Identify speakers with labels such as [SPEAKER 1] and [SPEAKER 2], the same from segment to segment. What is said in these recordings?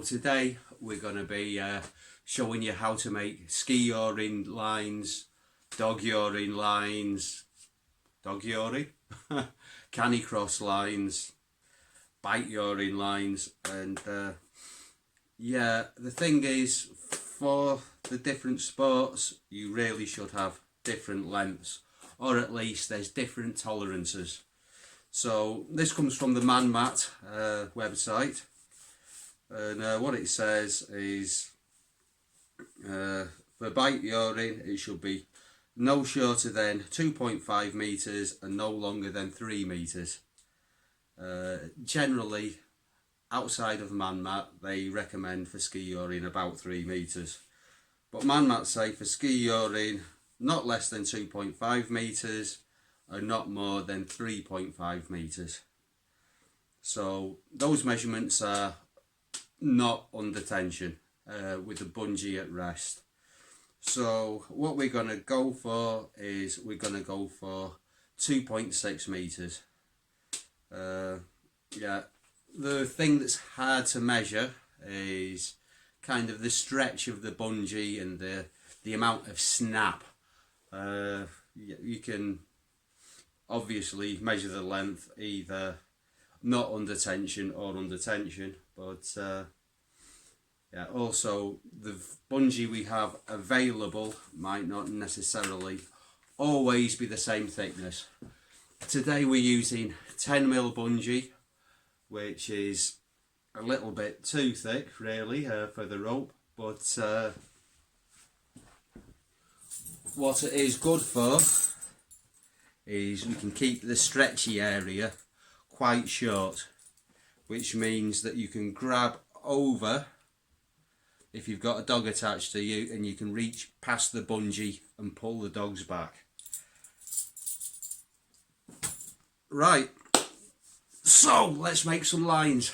[SPEAKER 1] Today we're going to be showing you how to make skijoring lines, dogjoring lines, dogjoring, canicross lines, bikejoring lines, and yeah, the thing is, for the different sports you really should have different lengths, or at least there's different tolerances. So this comes from the ManMat website. And what it says is for bikejoring it should be no shorter than 2.5 meters and no longer than 3 meters. Generally outside of ManMat they recommend for skijoring about 3 meters, but ManMat say for skijoring not less than 2.5 meters and not more than 3.5 meters. So those measurements are not under tension with the bungee at rest. So what we're going to go for is we're going to go for 2.6 meters. Yeah, the thing that's hard to measure is kind of the stretch of the bungee and the amount of snap. You can obviously measure the length either not under tension or under tension, but yeah, also the bungee we have available might not necessarily always be the same thickness. Today we're using 10mm bungee, which is a little bit too thick really for the rope, but what it is good for is we can keep the stretchy area quite short, which means that you can grab over if you've got a dog attached to you, and you can reach past the bungee and pull the dogs back. Right, so let's make some lines.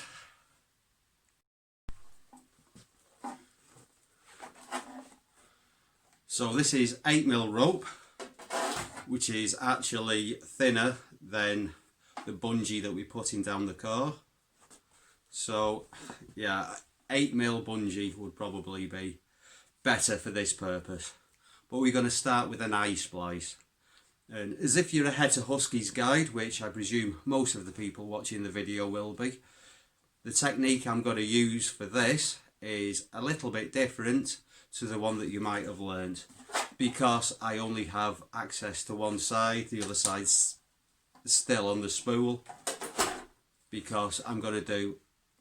[SPEAKER 1] So this is 8mm rope, which is actually thinner than the bungee that we're putting down the car. So yeah, 8mm bungee would probably be better for this purpose. But we're going to start with an I-splice. And as if you're a Het to Huskies guide, which I presume most of the people watching the video will be, the technique I'm going to use for this is a little bit different to the one that you might have learned, because I only have access to one side, the other side's still on the spool, because I'm going to do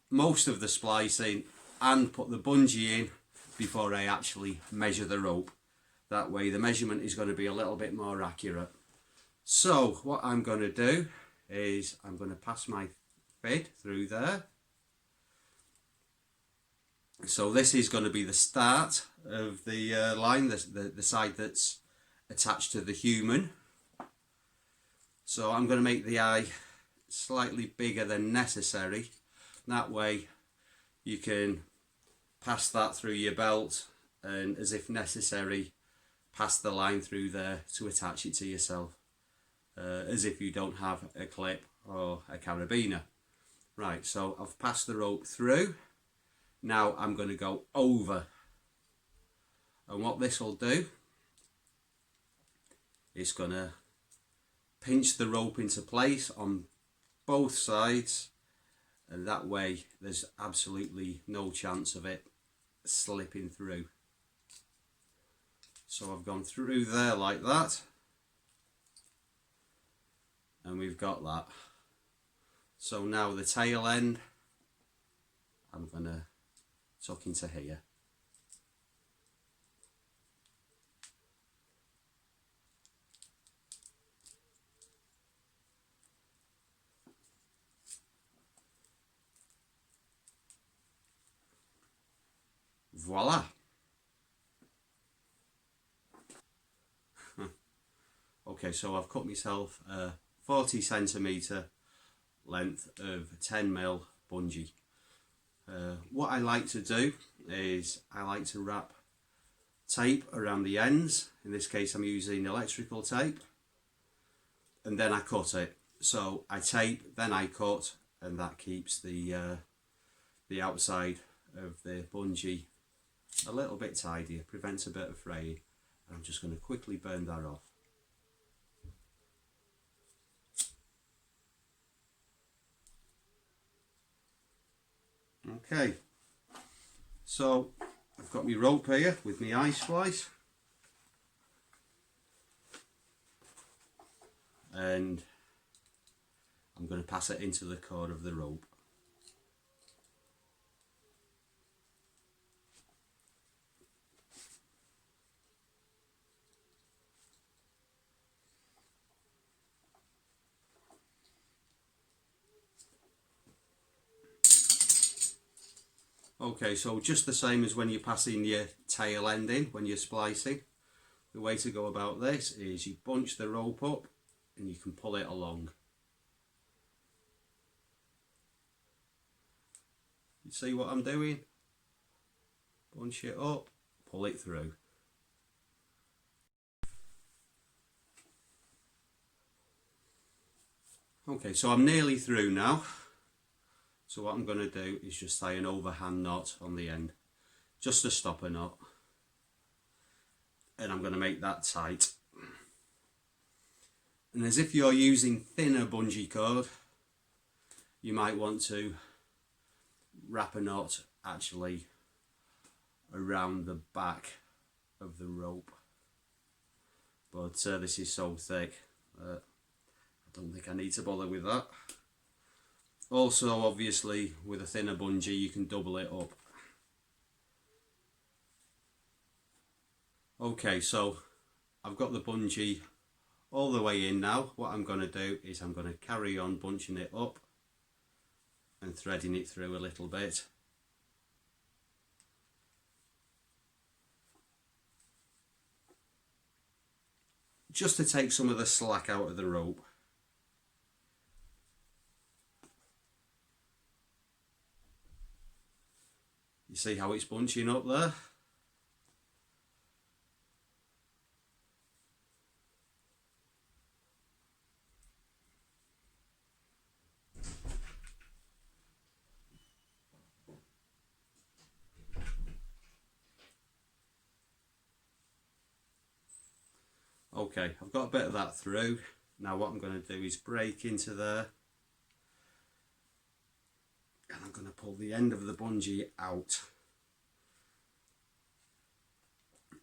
[SPEAKER 1] most of the splicing and put the bungee in before I actually measure the rope. That way the measurement is going to be a little bit more accurate. So what I'm going to do is I'm going to pass my fid through there. So this is going to be the start of the line, the side that's attached to the human. So I'm going to make the eye slightly bigger than necessary. That way you can pass that through your belt and, as if necessary, pass the line through there to attach it to yourself, as if you don't have a clip or a carabiner. Right, so I've passed the rope through. Now I'm going to go over, and what this will do is going to pinch the rope into place on both sides, and that way there's absolutely no chance of it slipping through. So I've gone through there like that, and we've got that. So now the tail end I'm going to tuck into here. Voila! Okay, so I've cut myself a 40cm length of 10mm bungee. What I like to do is I like to wrap tape around the ends. In this case I'm using electrical tape, and then I cut it. So I tape, then I cut, and that keeps the outside of the bungee a little bit tidier, prevents a bit of fraying. I'm just going to quickly burn that off. Okay, so I've got my rope here with my eye splice, and I'm going to pass it into the cord of the rope. Okay, so just the same as when you're passing your tail end in, when you're splicing, the way to go about this is you bunch the rope up and you can pull it along. You see what I'm doing? Bunch it up, pull it through. Okay, so I'm nearly through now. So what I'm going to do is just tie an overhand knot on the end, just a stopper knot, and I'm going to make that tight. And as if you're using thinner bungee cord, you might want to wrap a knot actually around the back of the rope, but this is so thick I don't think I need to bother with that. Also, obviously, with a thinner bungee you can double it up. Okay, so I've got the bungee all the way in now. What I'm going to do is I'm going to carry on bunching it up and threading it through a little bit. Just to take some of the slack out of the rope. You see how it's bunching up there? Okay, I've got a bit of that through. Now what I'm going to do is break into there, and I'm going to pull the end of the bungee out.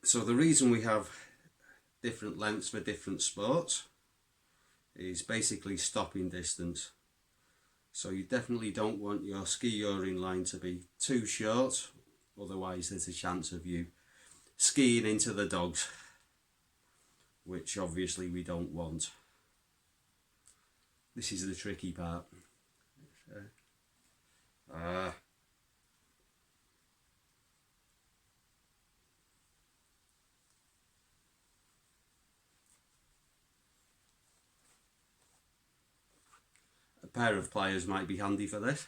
[SPEAKER 1] So the reason we have different lengths for different sports is basically stopping distance. So you definitely don't want your skijoring line to be too short, otherwise there's a chance of you skiing into the dogs, which obviously we don't want. This is the tricky part. A pair of pliers might be handy for this.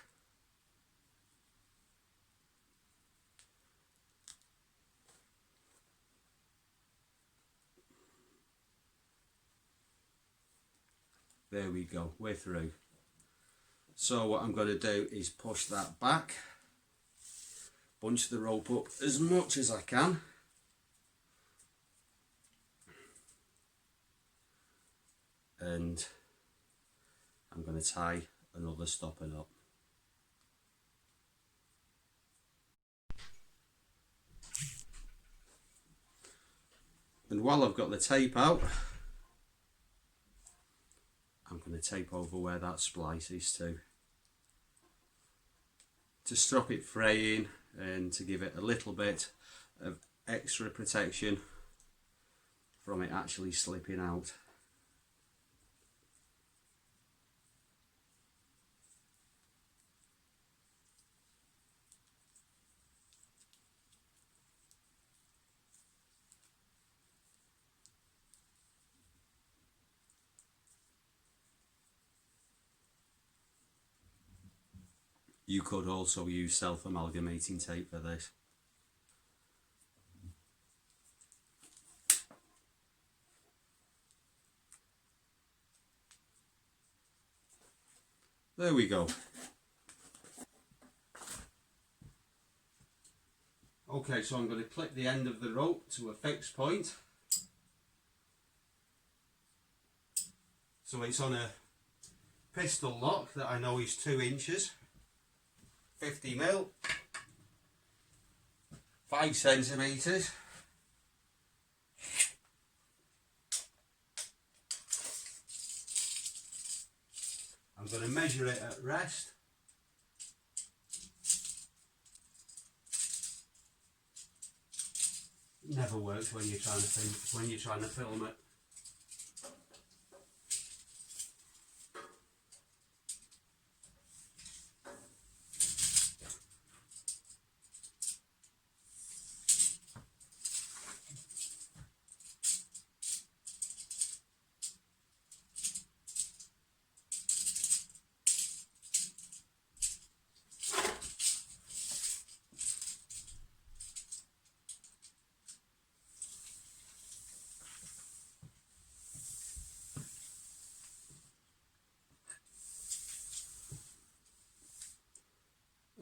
[SPEAKER 1] There we go, we're through. So what I'm going to do is push that back, bunch the rope up as much as I can, and I'm going to tie another stopper knot. And while I've got the tape out, I'm going to tape over where that splice is to stop it fraying and to give it a little bit of extra protection from it actually slipping out. You could also use self-amalgamating tape for this. There we go. Okay, so I'm going to clip the end of the rope to a fixed point. So it's on a pistol lock that I know is 2 inches, 50 mil, 5 centimetres. I'm going to measure it at rest. It never works when you're trying to film it.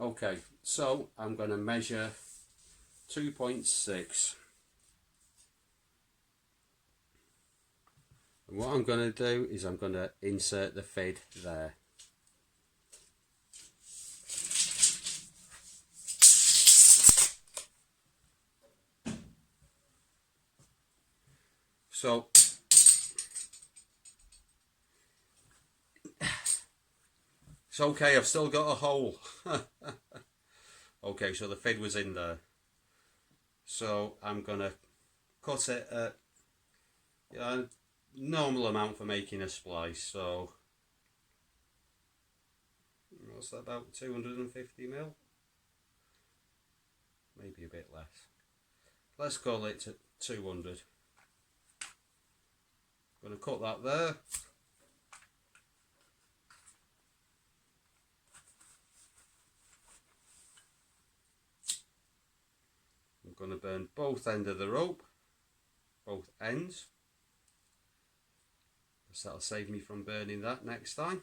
[SPEAKER 1] Okay, so I'm going to measure 2.6. And what I'm going to do is I'm going to insert the fid there. So it's okay, I've still got a hole. Okay, so the fid was in there. So I'm going to cut it at a normal amount for making a splice. So what's that, about 250 mil? Maybe a bit less. Let's call it 200. I'm going to cut that there. I'm going to burn both ends of the rope, both ends, because that'll save me from burning that next time.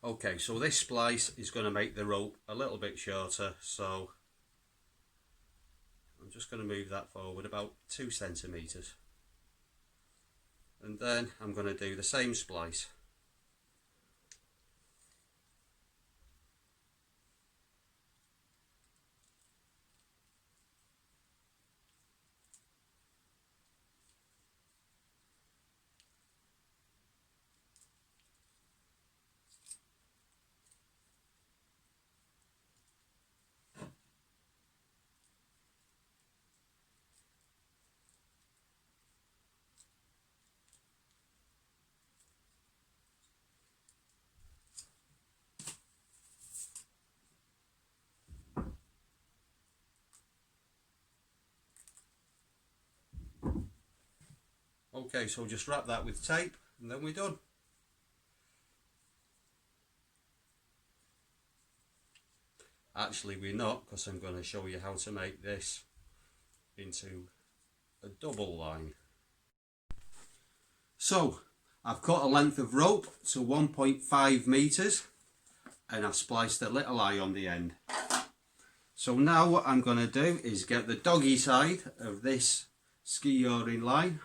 [SPEAKER 1] Okay, so this splice is going to make the rope a little bit shorter, so I'm just going to move that forward about 2 centimetres. And then I'm going to do the same splice. Okay, so just wrap that with tape and then we're done. Actually we're not, because I'm going to show you how to make this into a double line. So I've cut a length of rope to 1.5 meters and I've spliced a little eye on the end. So now what I'm going to do is get the doggy side of this skijoring line.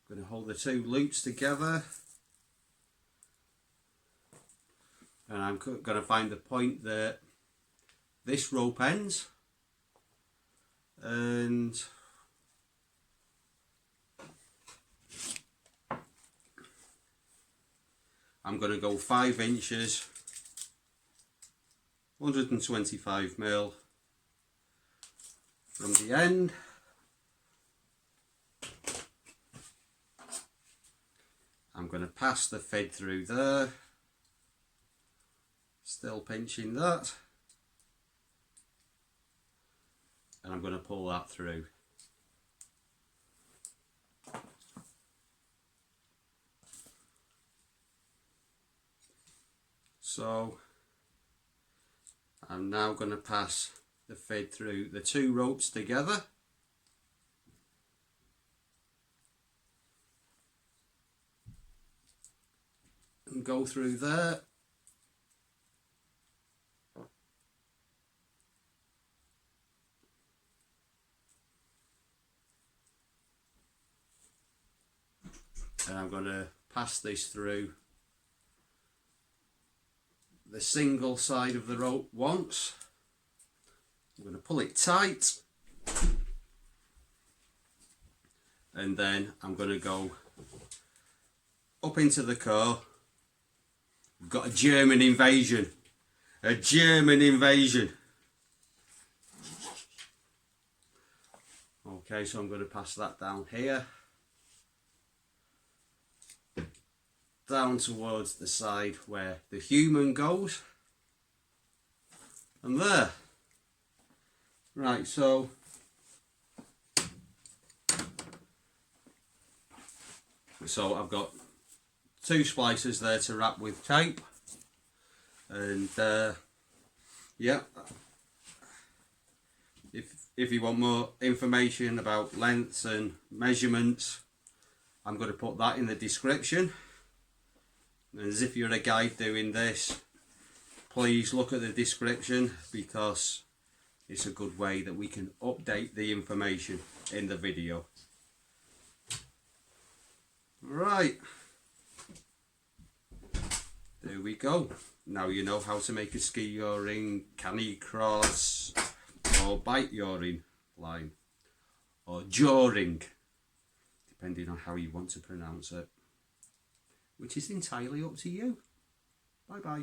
[SPEAKER 1] I'm going to hold the 2 loops together and I'm going to find the point that this rope ends, and I'm going to go 5 inches, 125 mil from the end. I'm going to pass the fid through there, still pinching that, and I'm going to pull that through. So I'm now going to pass the fid through the 2 ropes together. and go through there. And I'm going to pass this through the single side of the rope once. I'm going to pull it tight, and then I'm going to go up into the car. We've got a German invasion. A German invasion. Okay, so I'm going to pass that down here. Down towards the side where the human goes. And there. Right, so I've got 2 splices there to wrap with tape. And yeah, if you want more information about lengths and measurements, I'm going to put that in the description. And as if you're a guide doing this, please look at the description, because it's a good way that we can update the information in the video. Right, there we go. Now you know how to make a skijoring, canicross or bikejoring line, or joring, depending on how you want to pronounce it, which is entirely up to you. Bye bye.